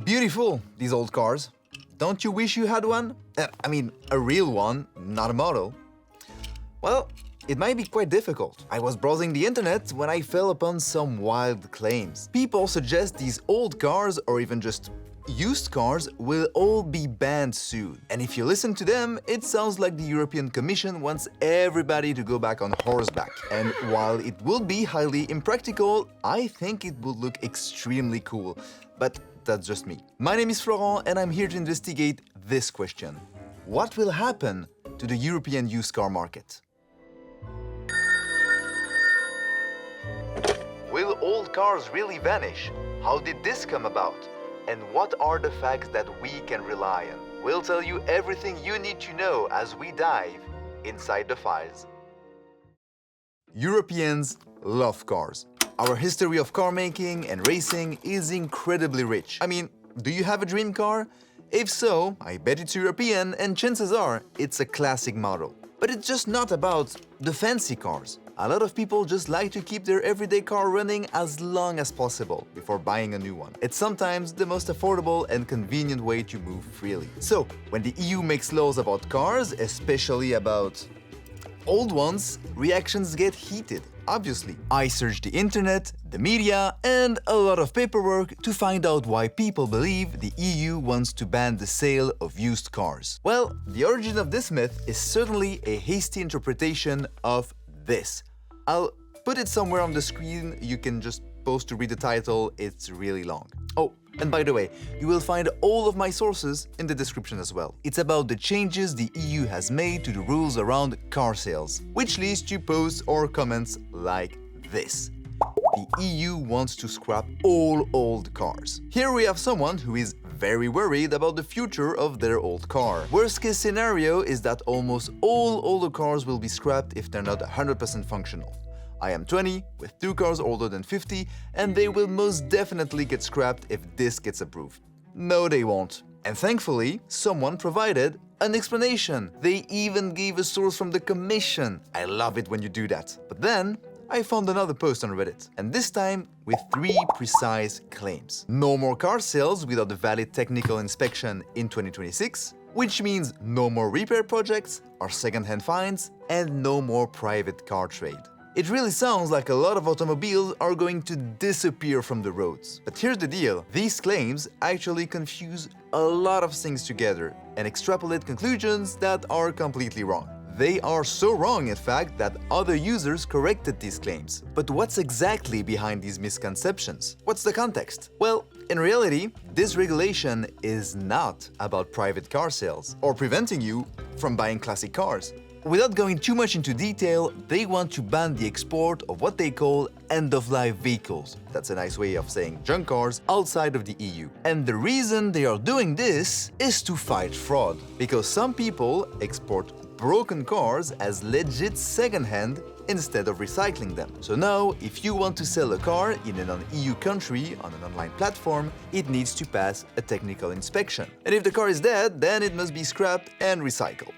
Beautiful, these old cars. Don't you wish you had one? A real one, not a model. Well, it might be quite difficult. I was browsing the internet when I fell upon some wild claims. People suggest these old cars, or even just used cars, will all be banned soon. And if you listen to them, it sounds like the European Commission wants everybody to go back on horseback. And while it will be highly impractical, I think it would look extremely cool. But that's just me. My name is Florent and I'm here to investigate this question. What will happen to the European used car market? Will old cars really vanish? How did this come about? And what are the facts that we can rely on? We'll tell you everything you need to know as we dive inside the files. Europeans love cars. Our history of car making and racing is incredibly rich. Do you have a dream car? If so, I bet it's European and chances are it's a classic model. But it's just not about the fancy cars. A lot of people just like to keep their everyday car running as long as possible before buying a new one. It's sometimes the most affordable and convenient way to move freely. So, when the EU makes laws about cars, especially about old ones, reactions get heated. Obviously, I searched the internet, the media, and a lot of paperwork to find out why people believe the EU wants to ban the sale of used cars. Well, the origin of this myth is certainly a hasty interpretation of this. I'll put it somewhere on the screen, you can just pause to read the title, it's really long. Oh, and by the way, you will find all of my sources in the description as well. It's about the changes the EU has made to the rules around car sales, which leads to posts or comments like this. The EU wants to scrap all old cars. Here we have someone who is very worried about the future of their old car. Worst case scenario is that almost all older cars will be scrapped if they're not 100% functional. I am 20, with 2 cars older than 50, and they will most definitely get scrapped if this gets approved. No, they won't. And thankfully, someone provided an explanation. They even gave a source from the Commission. I love it when you do that. But then, I found another post on Reddit, and this time with 3 precise claims. No more car sales without a valid technical inspection in 2026, which means no more repair projects or second-hand finds, and no more private car trade. It really sounds like a lot of automobiles are going to disappear from the roads. But here's the deal, these claims actually confuse a lot of things together and extrapolate conclusions that are completely wrong. They are so wrong, in fact, that other users corrected these claims. But what's exactly behind these misconceptions? What's the context? Well, in reality, this regulation is not about private car sales or preventing you from buying classic cars. Without going too much into detail, they want to ban the export of what they call end-of-life vehicles. That's a nice way of saying junk cars outside of the EU. And the reason they are doing this is to fight fraud, because some people export broken cars as legit second-hand instead of recycling them. So now, if you want to sell a car in a non-EU country on an online platform, it needs to pass a technical inspection. And if the car is dead, then it must be scrapped and recycled.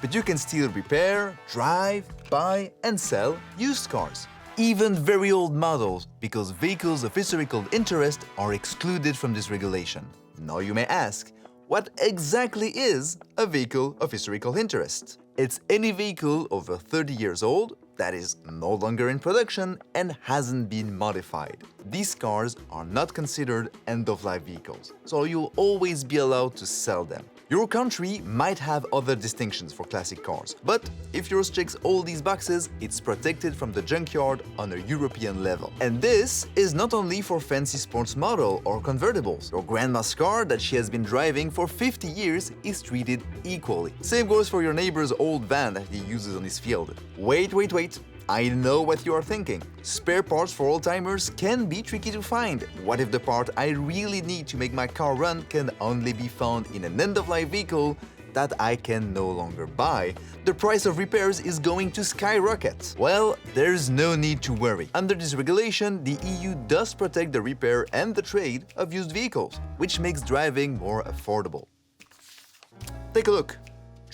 But you can still repair, drive, buy, and sell used cars. Even very old models, because vehicles of historical interest are excluded from this regulation. Now you may ask, what exactly is a vehicle of historical interest? It's any vehicle over 30 years old that is no longer in production and hasn't been modified. These cars are not considered end-of-life vehicles, so you'll always be allowed to sell them. Your country might have other distinctions for classic cars, but if yours checks all these boxes, it's protected from the junkyard on a European level. And this is not only for fancy sports model or convertibles. Your grandma's car that she has been driving for 50 years is treated equally. Same goes for your neighbor's old van that he uses on his field. Wait. I know what you are thinking. Spare parts for old-timers can be tricky to find. What if the part I really need to make my car run can only be found in an end-of-life vehicle that I can no longer buy? The price of repairs is going to skyrocket. Well, there's no need to worry. Under this regulation, the EU does protect the repair and the trade of used vehicles, which makes driving more affordable. Take a look.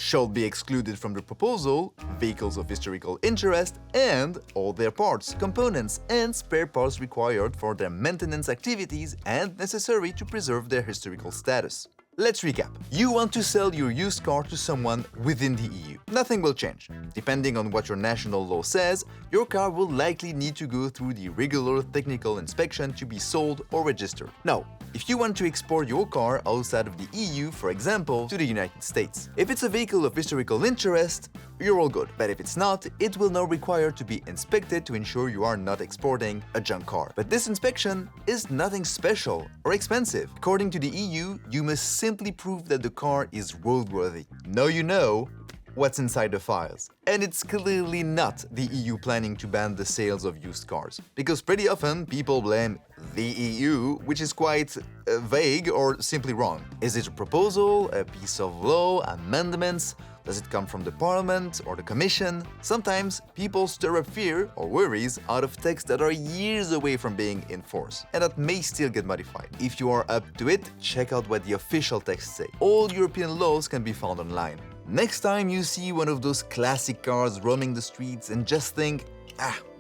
should be excluded from the proposal vehicles of historical interest and all their parts, components, and spare parts required for their maintenance activities and necessary to preserve their historical status. Let's recap. You want to sell your used car to someone within the EU. Nothing will change. Depending on what your national law says, your car will likely need to go through the regular technical inspection to be sold or registered. Now, if you want to export your car outside of the EU, for example, to the United States, if it's a vehicle of historical interest, you're all good. But if it's not, it will now require to be inspected to ensure you are not exporting a junk car. But this inspection is nothing special or expensive. According to the EU, you must simply prove that the car is roadworthy. Now you know what's inside the files. And it's clearly not the EU planning to ban the sales of used cars. Because pretty often people blame the EU, which is quite vague or simply wrong. Is it a proposal, a piece of law, amendments? Does it come from the Parliament or the Commission? Sometimes people stir up fear or worries out of texts that are years away from being in force, and that may still get modified. If you are up to it, check out what the official texts say. All European laws can be found online. Next time you see one of those classic cars roaming the streets and just think,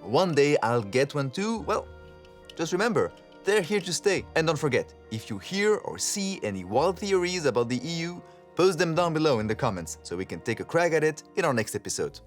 one day I'll get one too, well, just remember, they're here to stay. And don't forget, if you hear or see any wild theories about the EU, post them down below in the comments so we can take a crack at it in our next episode.